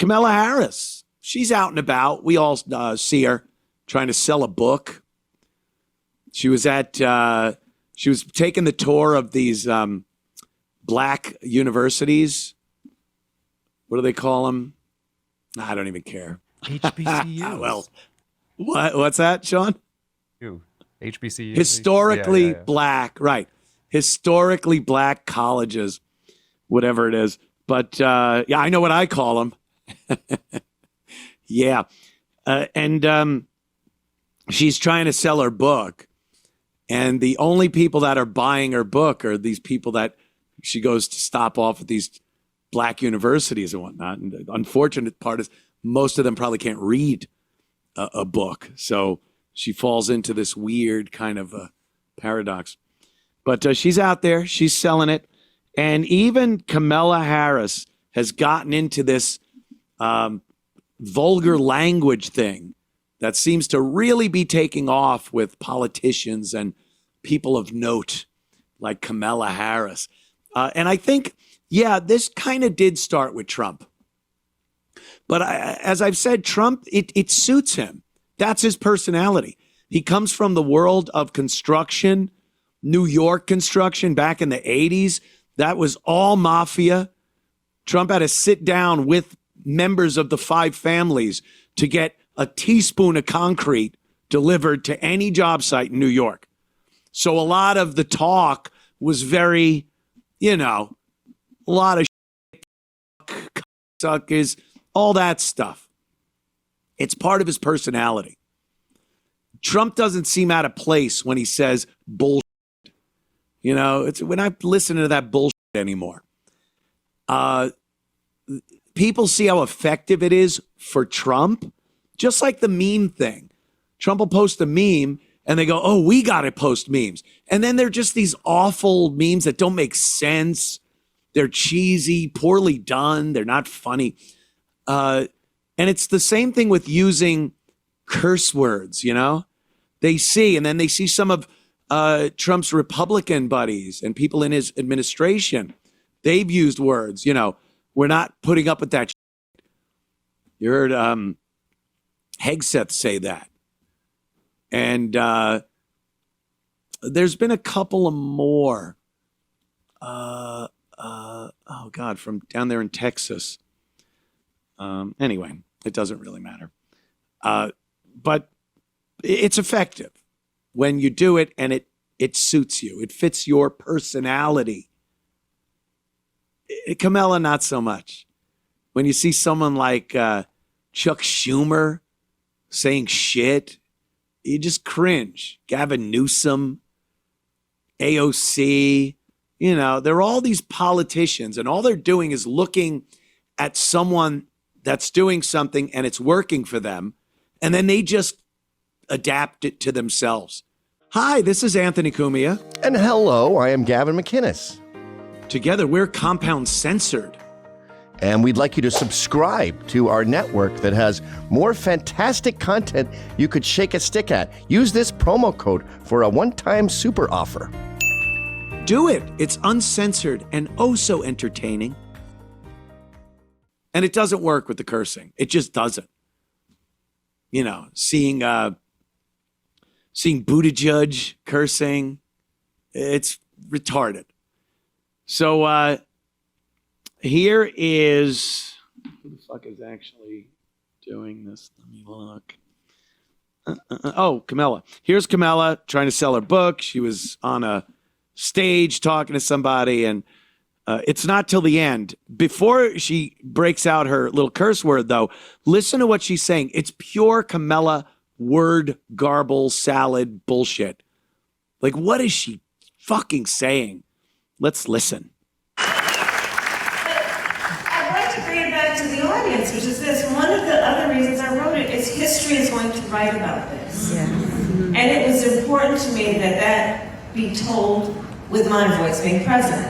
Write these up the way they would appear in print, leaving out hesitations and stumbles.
Kamala Harris, she's out and about. We all see her trying to sell a book. She was taking the tour of these black universities. What do they call them? I don't even care. HBCUs. Well, what's that, Sean? HBCUs. Historically black, right. Historically black colleges, whatever it is. But yeah, I know what I call them. Yeah. And she's trying to sell her book. And the only people that are buying her book are these people that she goes to stop off at these black universities and whatnot. And the unfortunate part is most of them probably can't read a book. So she falls into this weird kind of paradox. But she's out there. She's selling it. And even Kamala Harris has gotten into this vulgar language thing that seems to really be taking off with politicians and people of note like Kamala Harris. And I think, yeah, this kind of did start with Trump. But as I've said, Trump, it suits him. That's his personality. He comes from the world of construction, New York construction back in the 80s. That was all mafia. Trump had to sit down with members of the five families to get a teaspoon of concrete delivered to any job site in New York. So a lot of the talk was very, a lot of suckers, all that stuff. It's part of his personality. Trump doesn't seem out of place when he says bullshit. We're not listening to that bullshit anymore. People see how effective it is for Trump, just like the meme thing. Trump will post a meme and they go, oh, we got to post memes. And then they're just these awful memes that don't make sense. They're cheesy, poorly done. They're not funny. And it's the same thing with using curse words, They see, and then they see some of Trump's Republican buddies and people in his administration. They've used words, we're not putting up with that shit. You heard Hegseth say that. And there's been a couple of more. Oh, God, from down there in Texas. Anyway, it doesn't really matter. But it's effective when you do it and it suits you. It fits your personality. Kamala, not so much. When you see someone like Chuck Schumer saying shit, you just cringe. Gavin Newsom, AOC, they're all these politicians, and all they're doing is looking at someone that's doing something and it's working for them, and then they just adapt it to themselves. Hi, this is Anthony Cumia. And hello, I am Gavin McInnes. Together, we're Compound Censored. And we'd like you to subscribe to our network that has more fantastic content you could shake a stick at. Use this promo code for a one-time super offer. Do it. It's uncensored and oh so entertaining. And it doesn't work with the cursing. It just doesn't. Seeing Buttigieg cursing, it's retarded. So here is, who the fuck is actually doing this? Let me look. Oh, Kamala. Here's Kamala trying to sell her book. She was on a stage talking to somebody, and it's not till the end. Before she breaks out her little curse word, though, listen to what she's saying. It's pure Kamala word garble salad bullshit. Like, what is she fucking saying? Let's listen. I'd like to bring it back to the audience, which is this. One of the other reasons I wrote it is history is going to write about this. Yeah. And it was important to me that be told with my voice being present.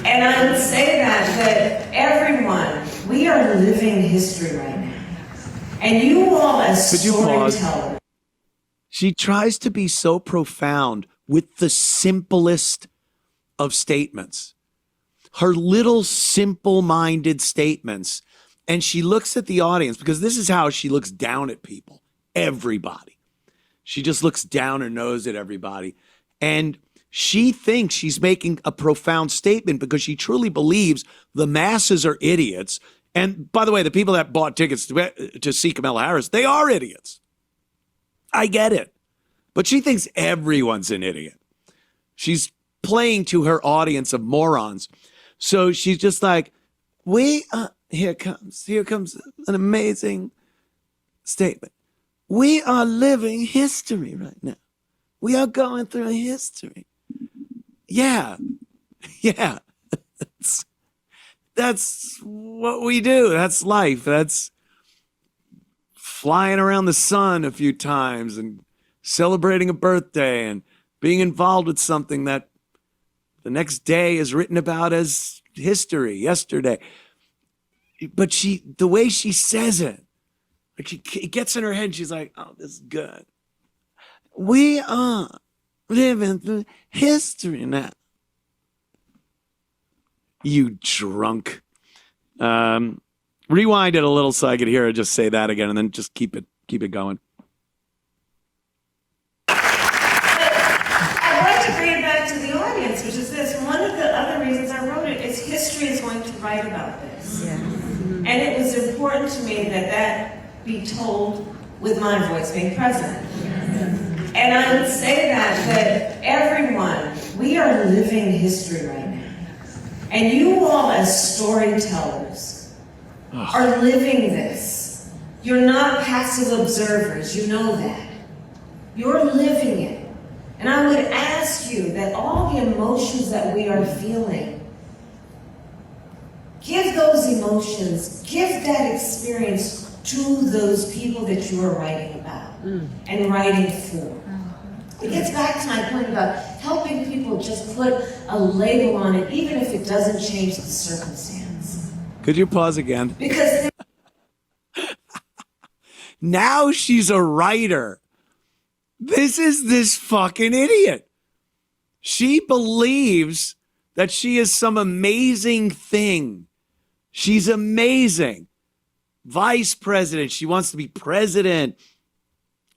And I would say that everyone, we are living history right now. And you all as storytellers. She tries to be so profound with the simplest of statements. Her little simple-minded statements And she looks at the audience, because this is how she looks down at people, everybody. She just looks down her nose at everybody. And she thinks she's making a profound statement because she truly believes the masses are idiots. And by the way, the people that bought tickets to see Kamala Harris, they are idiots. I get it. But she thinks everyone's an idiot. She's playing to her audience of morons. So she's just like, here comes an amazing statement. We are living history right now. We are going through history. Yeah. That's what we do. That's life. That's flying around the sun a few times and celebrating a birthday and being involved with something that the next day is written about as history, yesterday. But the way she says it, like it gets in her head, she's like, oh, this is good. We are living through history now. You drunk. Rewind it a little so I could hear her just say that again, and then just keep it going. I'd like to bring it back to the audience, which is this. One of the other reasons I wrote it is history is going to write about this. Yeah. And it was important to me that be told with my voice being president. And I would say that everyone, we are living history right now. And you all as storytellers are living this. You're not passive observers, you know that. You're living it. And I would ask you that all the emotions that we are feeling, give those emotions, give that experience to those people that you are writing about and writing for. It gets back to my point about helping people just put a label on it, even if it doesn't change the circumstance. Could you pause again? Because now she's a writer. This is this fucking idiot. She believes that she is some amazing thing. She's amazing. Vice president. She wants to be president.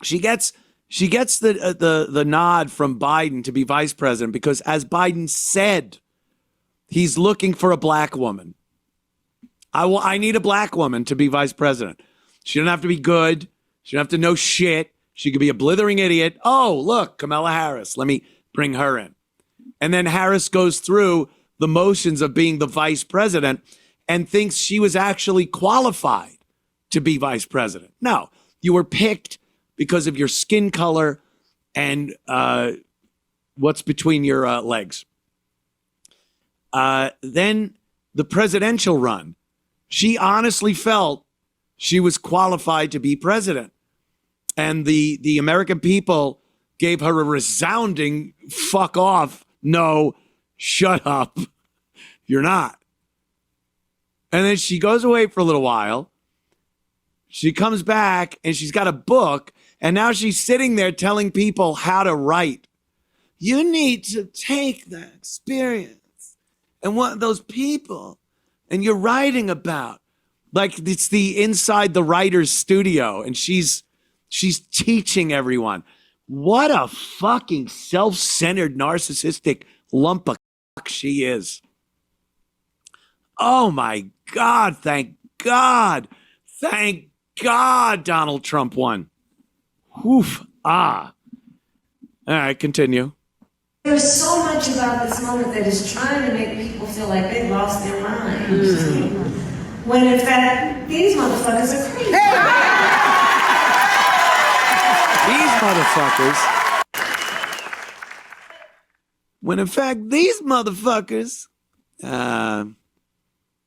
She gets the nod from Biden to be vice president because, as Biden said, he's looking for a black woman. I need a black woman to be vice president. She doesn't have to be good. She doesn't have to know shit. She could be a blithering idiot. Oh, look, Kamala Harris. Let me bring her in. And then Harris goes through the motions of being the vice president and thinks she was actually qualified to be vice president. No, you were picked because of your skin color and what's between your legs. Then the presidential run. She honestly felt she was qualified to be president. And the American people gave her a resounding fuck off. No, shut up. You're not. And then she goes away for a little while. She comes back and she's got a book. And now she's sitting there telling people how to write. You need to take that experience and what those people and you're writing about. Like it's the inside the writer's studio and she's teaching everyone. What a fucking self-centered, narcissistic lump of cock she is. Oh my God, thank God. Thank God Donald Trump won. Oof, All right, continue. there's so much about this moment that is trying to make people feel like they've lost their minds. When in fact, these motherfuckers are crazy. These motherfuckers. When in fact, these motherfuckers.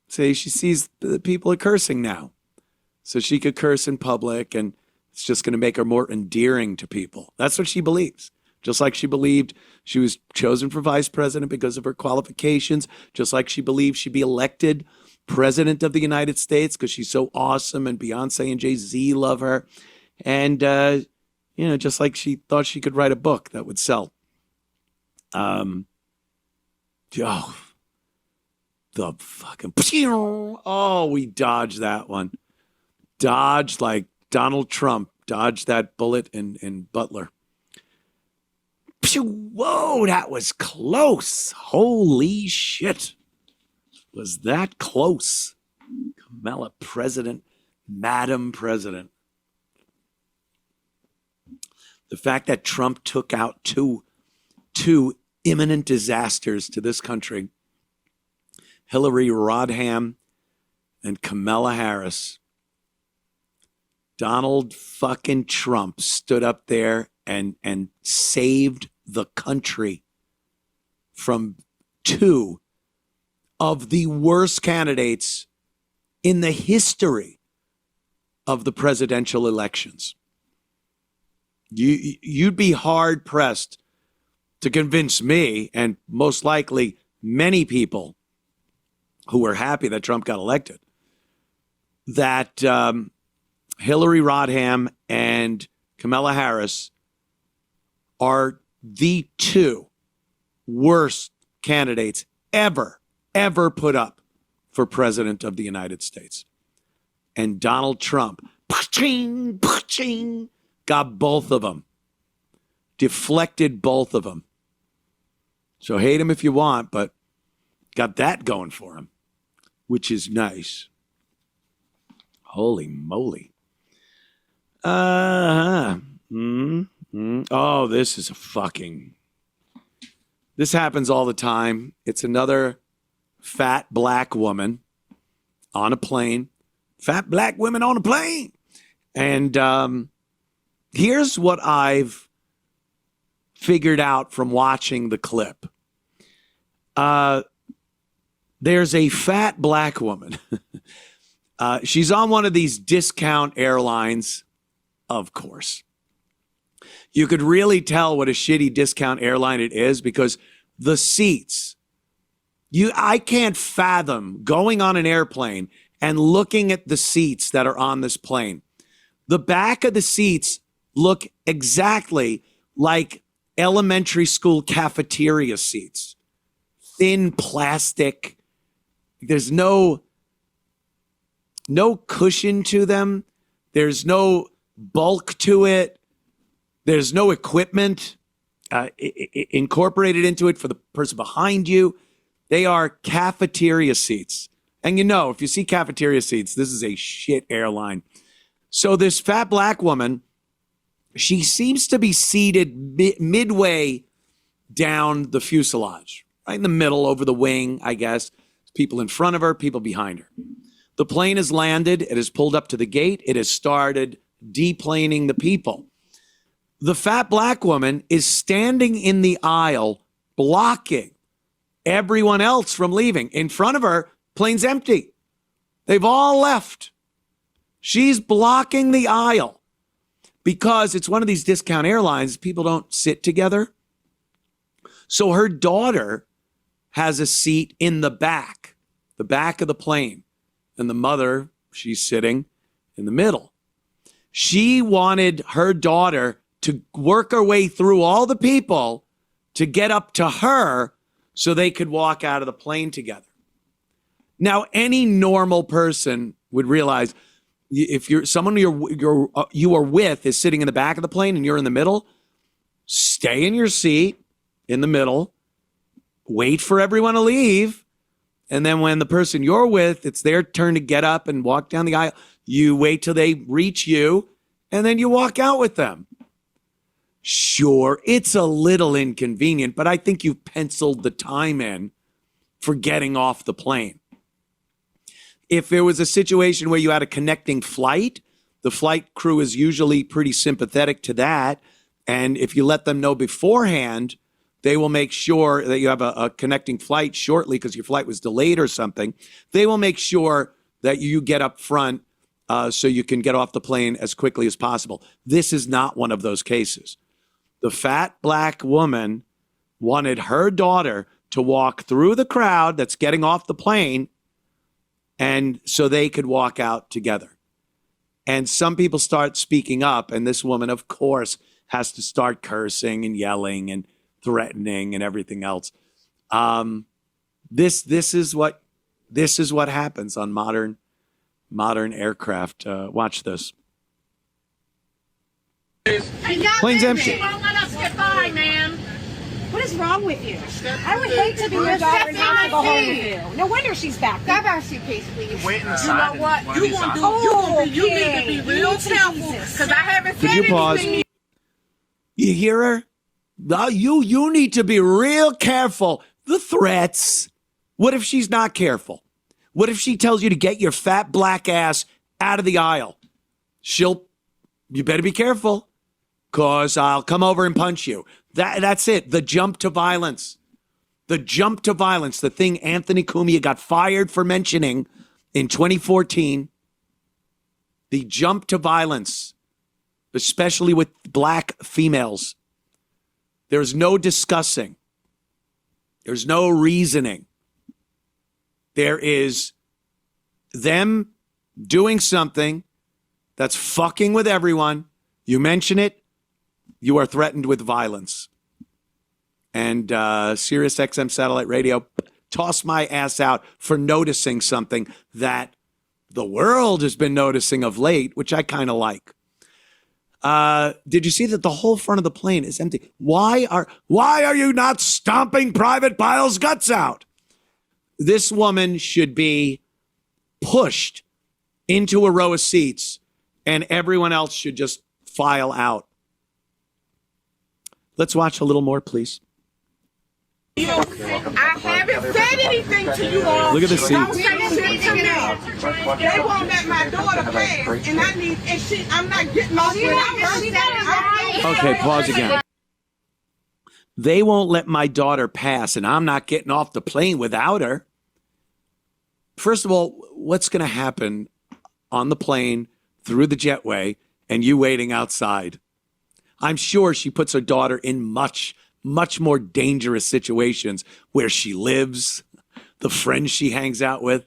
Say she sees the people are cursing now. So she could curse in public and it's just going to make her more endearing to people. That's what she believes. Just like she believed she was chosen for vice president because of her qualifications. Just like she believed she'd be elected president of the United States because she's so awesome and Beyonce and Jay-Z love her. And, just like she thought she could write a book that would sell. the fucking, oh, we dodged that one. Dodged like Donald Trump dodged that bullet in Butler. Whoa, that was close. Holy shit. Was that close? Kamala President, Madam President. The fact that Trump took out two imminent disasters to this country, Hillary Rodham and Kamala Harris. Donald fucking Trump stood up there and saved the country from two of the worst candidates in the history of the presidential elections. You'd be hard pressed to convince me, and most likely many people who were happy that Trump got elected, that Hillary Rodham and Kamala Harris are the two worst candidates ever put up for president of the United States. And Donald Trump, got both of them, deflected both of them. So hate him if you want, but got that going for him, which is nice. Holy moly. Oh, this is this happens all the time. It's another fat black woman on a plane. Fat black women on a plane. And here's what I've figured out from watching the clip. There's a fat black woman. She's on one of these discount airlines, of course. You could really tell what a shitty discount airline it is because the seats, I can't fathom going on an airplane and looking at the seats that are on this plane. The back of the seats look exactly like elementary school cafeteria seats. Thin plastic. There's no cushion to them. There's no bulk to it. There's no equipment incorporated into it for the person behind you. They are cafeteria seats. And if you see cafeteria seats, this is a shit airline. So this fat black woman, she seems to be seated midway down the fuselage, right in the middle, over the wing, I guess. People in front of her, people behind her. The plane has landed. It has pulled up to the gate. It has started deplaning the people. The fat black woman is standing in the aisle, blocking everyone else from leaving. In front of her, plane's empty. They've all left. She's blocking the aisle because it's one of these discount airlines. People don't sit together. So her daughter has a seat in the back of the plane. And the mother, she's sitting in the middle. She wanted her daughter to work her way through all the people to get up to her so they could walk out of the plane together. Now, any normal person would realize if someone you are with is sitting in the back of the plane and you're in the middle, stay in your seat in the middle, wait for everyone to leave, and then when the person you're with, it's their turn to get up and walk down the aisle, you wait till they reach you, and then you walk out with them. Sure, it's a little inconvenient, but I think you've penciled the time in for getting off the plane. If there was a situation where you had a connecting flight, the flight crew is usually pretty sympathetic to that. And if you let them know beforehand, they will make sure that you have a connecting flight shortly because your flight was delayed or something. They will make sure that you get up front so you can get off the plane as quickly as possible. This is not one of those cases. The fat black woman wanted her daughter to walk through the crowd that's getting off the plane and so they could walk out together. And some people start speaking up, and this woman, of course, has to start cursing and yelling and threatening and everything else. This is what This is what happens on modern aircraft. Watch this. Plane's empty. She won't let us get by, man. What is wrong with you? I would hate to be your daughter and have to go home with you. No wonder she's back. Grab our suitcase, please. Wait inside. You know what? You need to be real careful because I haven't said Could you pause? anything. You hear her? You need to be real careful. The threats. What if she's not careful? What if she tells you to get your fat black ass out of the aisle? You better be careful, because I'll come over and punch you. That's it. The jump to violence. The jump to violence. The thing Anthony Cumia got fired for mentioning in 2014. The jump to violence, especially with black females. There's no discussing. There's no reasoning. There is them doing something that's fucking with everyone. You mention it, you are threatened with violence. And Sirius XM satellite radio tossed my ass out for noticing something that the world has been noticing of late, which I kind of like. Did you see that the whole front of the plane is empty? Why are you not stomping Private Pile's guts out? This woman should be pushed into a row of seats and everyone else should just file out. Let's watch a little more, please. I haven't said anything to you all. Look at the seats. Don't say shit to me. They won't let my daughter pass, and I'm not getting off without her. Okay, pause again. They won't let my daughter pass, and I'm not getting off the plane without her. First of all, what's going to happen on the plane through the jetway and you waiting outside? I'm sure she puts her daughter in much more dangerous situations where she lives, the friends she hangs out with,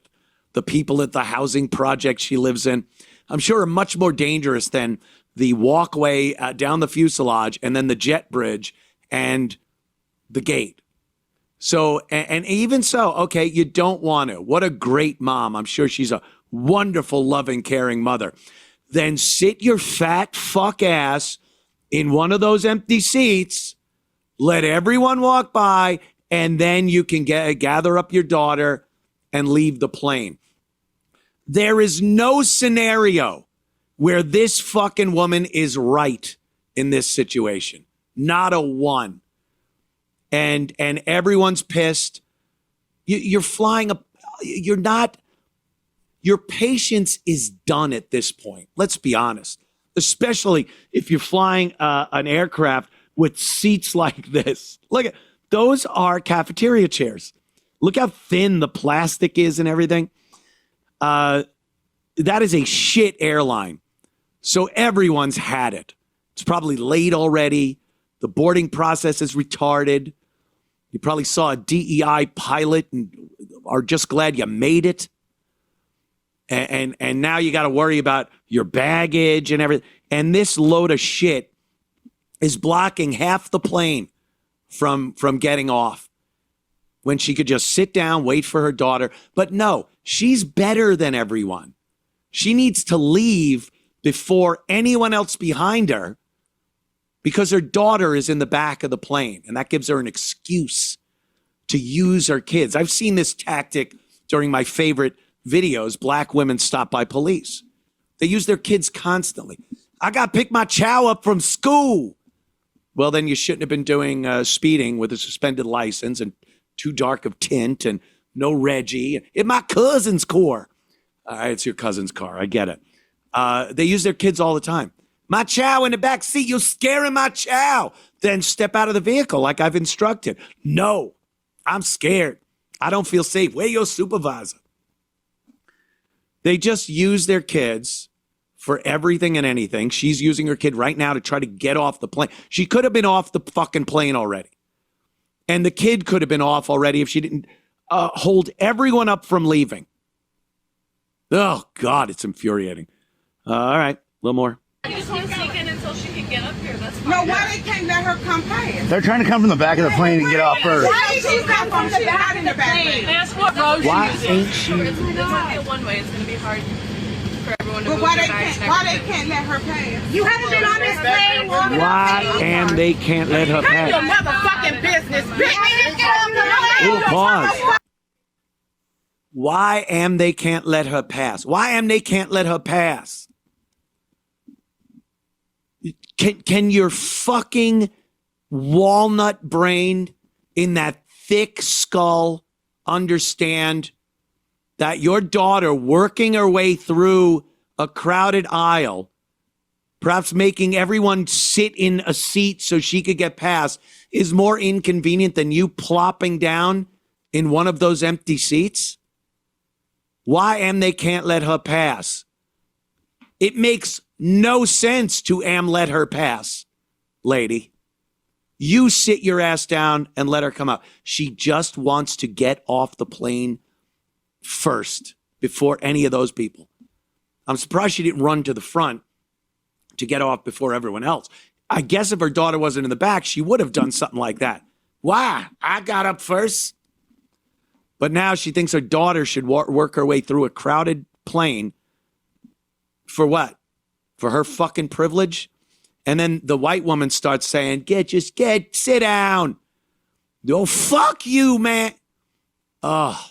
the people at the housing project she lives in. I'm sure are much more dangerous than the walkway down the fuselage and then the jet bridge and the gate. So, and even so, okay, you don't want to. What a great mom. I'm sure she's a wonderful, loving, caring mother. Then sit your fat fuck ass in one of those empty seats, let everyone walk by, and then you can gather up your daughter and leave the plane. There is no scenario where this fucking woman is right in this situation. Not a one. And everyone's pissed. You're flying up. You're not. Your patience is done at this point. Let's be honest. Especially if you're flying an aircraft with seats like this. Look at those are cafeteria chairs. Look how thin the plastic is and everything. That is a shit airline. So everyone's had it. It's probably late already. The boarding process is retarded. You probably saw a DEI pilot and are just glad you made it. And now you got to worry about your baggage and everything. And this load of shit is blocking half the plane from getting off when she could just sit down, wait for her daughter. But no, she's better than everyone. She needs to leave before anyone else behind her because her daughter is in the back of the plane, and that gives her an excuse to use her kids. I've seen this tactic during my favorite videos, Black Women Stopped by Police. They use their kids constantly. I got to pick my chow up from school. Well, then you shouldn't have been doing speeding with a suspended license and too dark of tint and no Reggie. In my cousin's car. All right, it's your cousin's car. I get it. They use their kids all the time. My chow in the back seat, you're scaring my chow. Then step out of the vehicle like I've instructed. No, I'm scared. I don't feel safe. Where's your supervisor? They just use their kids for everything and anything. She's using her kid right now to try to get off the plane. She could have been off the fucking plane already. And the kid could have been off already if she didn't hold everyone up from leaving. Oh, God, it's infuriating. All right, a little more. Until she can get up here. That's fine. No, why they can't let her come past? They're trying to come from the back of the plane and get off first. Why did she come from the back of the plane? That's what road Why she ain't is. she? It's going to be a one-way. It's going to be hard for everyone to But move why their they bags can't? and Why they everything. can't let her pass? You haven't been on this plane long enough. Why and they can't let her Mind your pass? motherfucking business, bitch. Ooh, pause. Why am they can't let her pass? Why am they can't let her pass? Can your fucking walnut brain in that thick skull understand that your daughter working her way through a crowded aisle, perhaps making everyone sit in a seat so she could get past, is more inconvenient than you plopping down in one of those empty seats? Why am they can't let her pass? It makes no sense to let her pass, lady. You sit your ass down and let her come out. She just wants to get off the plane first before any of those people. I'm surprised she didn't run to the front to get off before everyone else. I guess if her daughter wasn't in the back, she would have done something like that. Why? I got up first. But now she thinks her daughter should work her way through a crowded plane. For what? For her fucking privilege? And then the white woman starts saying, sit down. Oh, fuck you, man. Oh,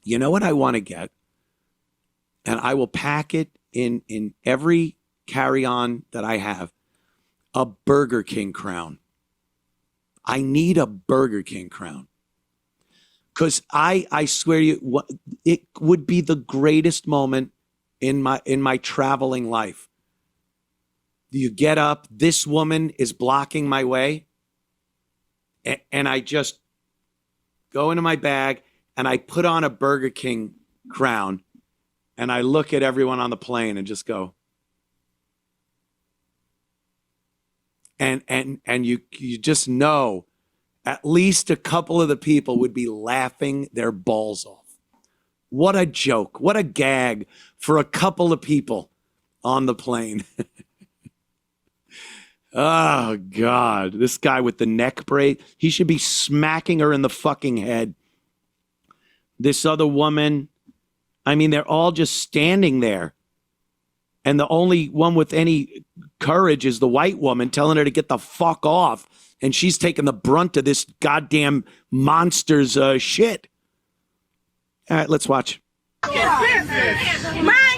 you know what I want to get? And I will pack it in every carry-on that I have. A Burger King crown. I need a Burger King crown. Because I swear to you, it would be the greatest moment in my traveling life. You get up, this woman is blocking my way, and I just go into my bag and I put on a Burger King crown and I look at everyone on the plane and just go. And you just know at least a couple of the people would be laughing their balls off. What a joke. What a gag for a couple of people on the plane. Oh, God. This guy with the neck braid, he should be smacking her in the fucking head. This other woman, I mean, they're all just standing there. And the only one with any courage is the white woman telling her to get the fuck off. And she's taking the brunt of this goddamn monster's shit. All right, let's watch. Mind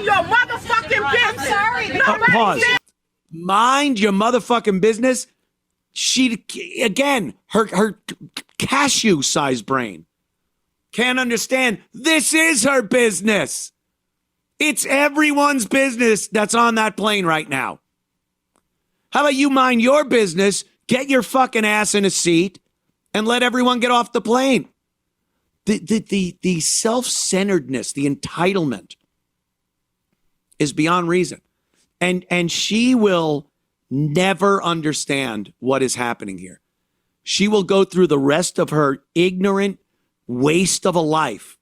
your motherfucking business. Sorry. Pause. Mind your motherfucking business. She, again, her cashew-sized brain can't understand this is her business. It's everyone's business that's on that plane right now. How about you mind your business, get your fucking ass in a seat, and let everyone get off the plane? The self-centeredness, the entitlement is beyond reason. And she will never understand what is happening here. She will go through the rest of her ignorant waste of a life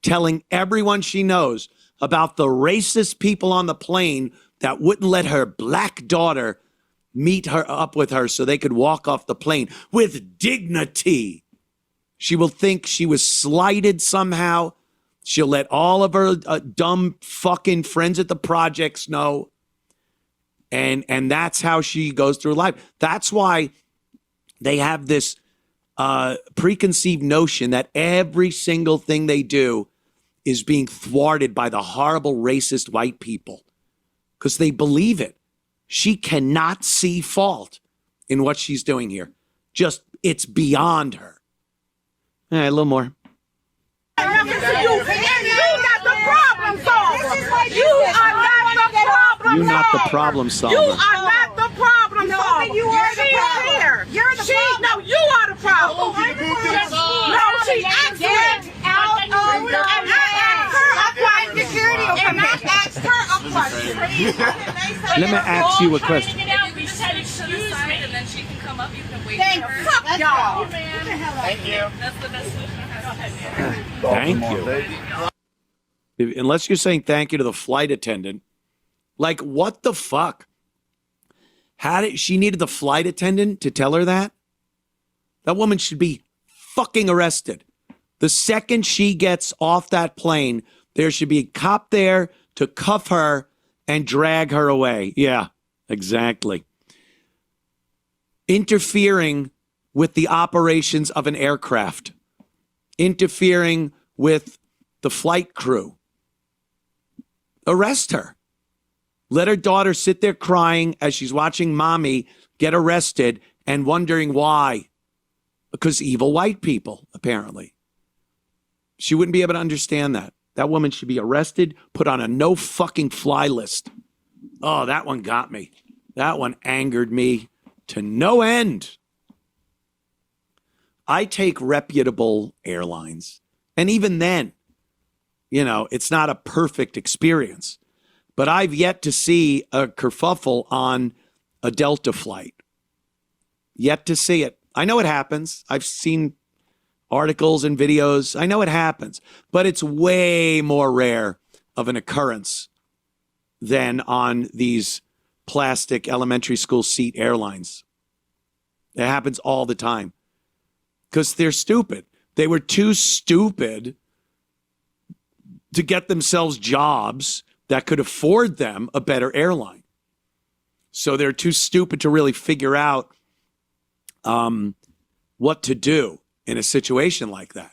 telling everyone she knows about the racist people on the plane that wouldn't let her black daughter meet her up with her so they could walk off the plane with dignity. She will think she was slighted somehow. She'll let all of her dumb fucking friends at the projects know. And that's how she goes through life. That's why they have this preconceived notion that every single thing they do is being thwarted by the horrible racist white people because they believe it. She cannot see fault in what she's doing here. Just, it's beyond her. All right, a little more. And you're not the problem solver. You are not the problem solver. You're not the problem solver. You are not the problem solver. You are the problem. You're the problem. No, you are the problem. No, she actually. And I asked her a question. Let me ask you a question. You just had to to the side and then she can come up. You can wait Then for her. fuck y'all. Thank you. That's the best solution. Thank you. Unless you're saying thank you to the flight attendant, like what the fuck? She needed the flight attendant to tell her that? That woman should be fucking arrested. The second she gets off that plane, there should be a cop there to cuff her and drag her away. Yeah, exactly. Interfering with the operations of an aircraft. Interfering with the flight crew. Arrest her. Let her daughter sit there crying as she's watching mommy get arrested and wondering why. Because evil white people, apparently. She wouldn't be able to understand that. That woman should be arrested, put on a no fucking fly list. Oh, that one got me. That one angered me to no end. I take reputable airlines. And even then, it's not a perfect experience. But I've yet to see a kerfuffle on a Delta flight. Yet to see it. I know it happens. I've seen articles and videos. I know it happens. But it's way more rare of an occurrence than on these plastic elementary school seat airlines. It happens all the time. Because they're stupid. They were too stupid to get themselves jobs that could afford them a better airline. So they're too stupid to really figure out what to do in a situation like that.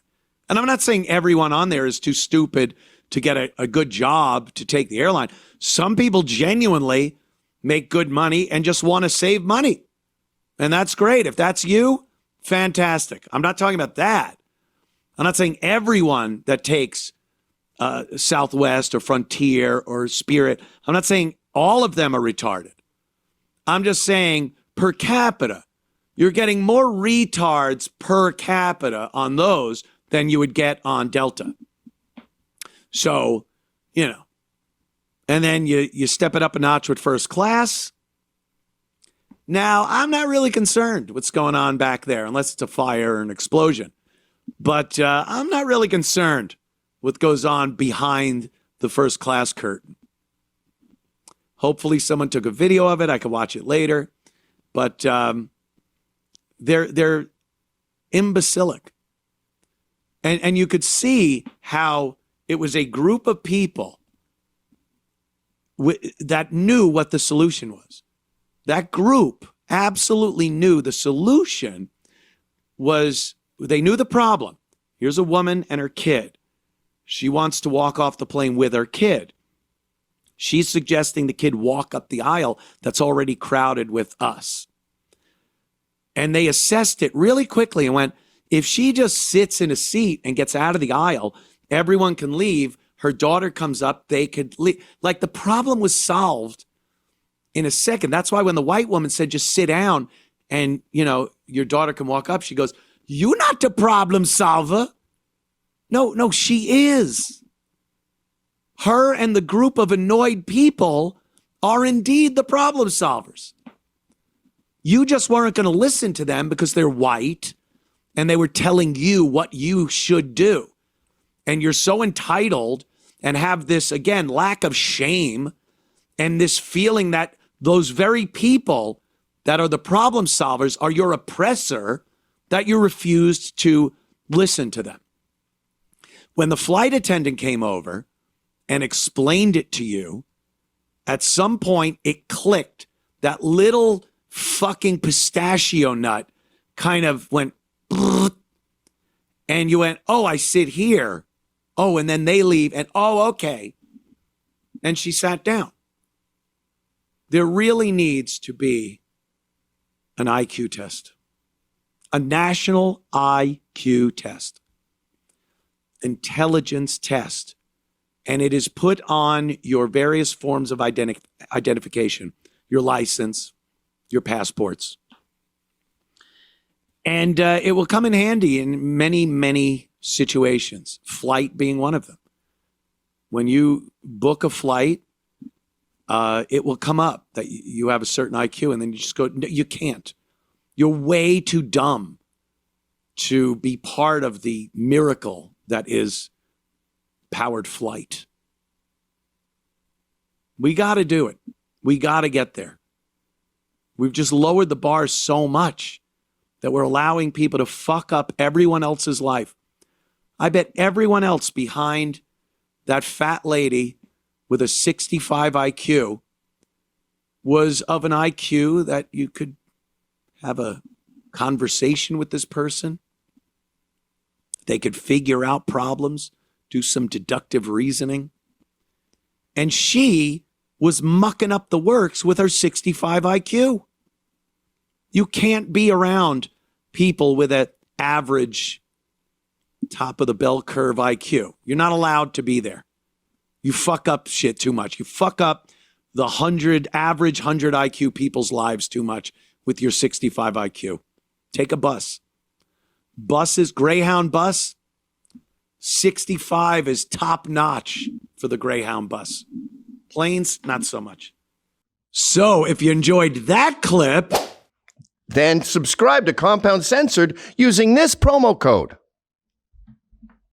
And I'm not saying everyone on there is too stupid to get a good job to take the airline. Some people genuinely make good money and just want to save money. And that's great. If that's you, fantastic. I'm not talking about that. I'm not saying everyone that takes Southwest or Frontier or Spirit, I'm not saying all of them are retarded. I'm just saying per capita, you're getting more retards per capita on those than you would get on Delta. So, and then you step it up a notch with first class. Now, I'm not really concerned what's going on back there, unless it's a fire or an explosion. But I'm not really concerned what goes on behind the first class curtain. Hopefully someone took a video of it. I could watch it later. But they're imbecilic. And you could see how it was a group of people that knew what the solution was. That group absolutely knew the solution was, they knew the problem. Here's a woman and her kid. She wants to walk off the plane with her kid. She's suggesting the kid walk up the aisle that's already crowded with us. And they assessed it really quickly and went, if she just sits in a seat and gets out of the aisle, everyone can leave. Her daughter comes up, they could leave. Like, the problem was solved in a second. That's why when the white woman said, just sit down and, your daughter can walk up, she goes, "You not the problem solver." No, she is. Her and the group of annoyed people are indeed the problem solvers. You just weren't going to listen to them because they're white and they were telling you what you should do. And you're so entitled and have this, again, lack of shame and this feeling that those very people that are the problem solvers are your oppressor, that you refused to listen to them. When the flight attendant came over and explained it to you, at some point it clicked. That little fucking pistachio nut kind of went, and you went, oh, I sit here. Oh, and then they leave, and oh, okay. And she sat down. There really needs to be an IQ test, a national IQ test, intelligence test, and it is put on your various forms of identification, your license, your passports. And it will come in handy in many, many situations, flight being one of them. When you book a flight, it will come up that you have a certain IQ, and then you just go, no, you can't. You're way too dumb to be part of the miracle that is powered flight. We got to do it. We got to get there. We've just lowered the bar so much that we're allowing people to fuck up everyone else's life. I bet everyone else behind that fat lady with a 65 IQ was of an IQ that you could have a conversation with this person. They could figure out problems, do some deductive reasoning. And she was mucking up the works with her 65 IQ. You can't be around people with an average top of the bell curve IQ. You're not allowed to be there. You fuck up shit too much. You fuck up the average 100 IQ people's lives too much with your 65 IQ. Take a bus. Buses, Greyhound bus, 65 is top notch for the Greyhound bus. Planes, not so much. So if you enjoyed that clip, Then subscribe to Compound Censored using this promo code.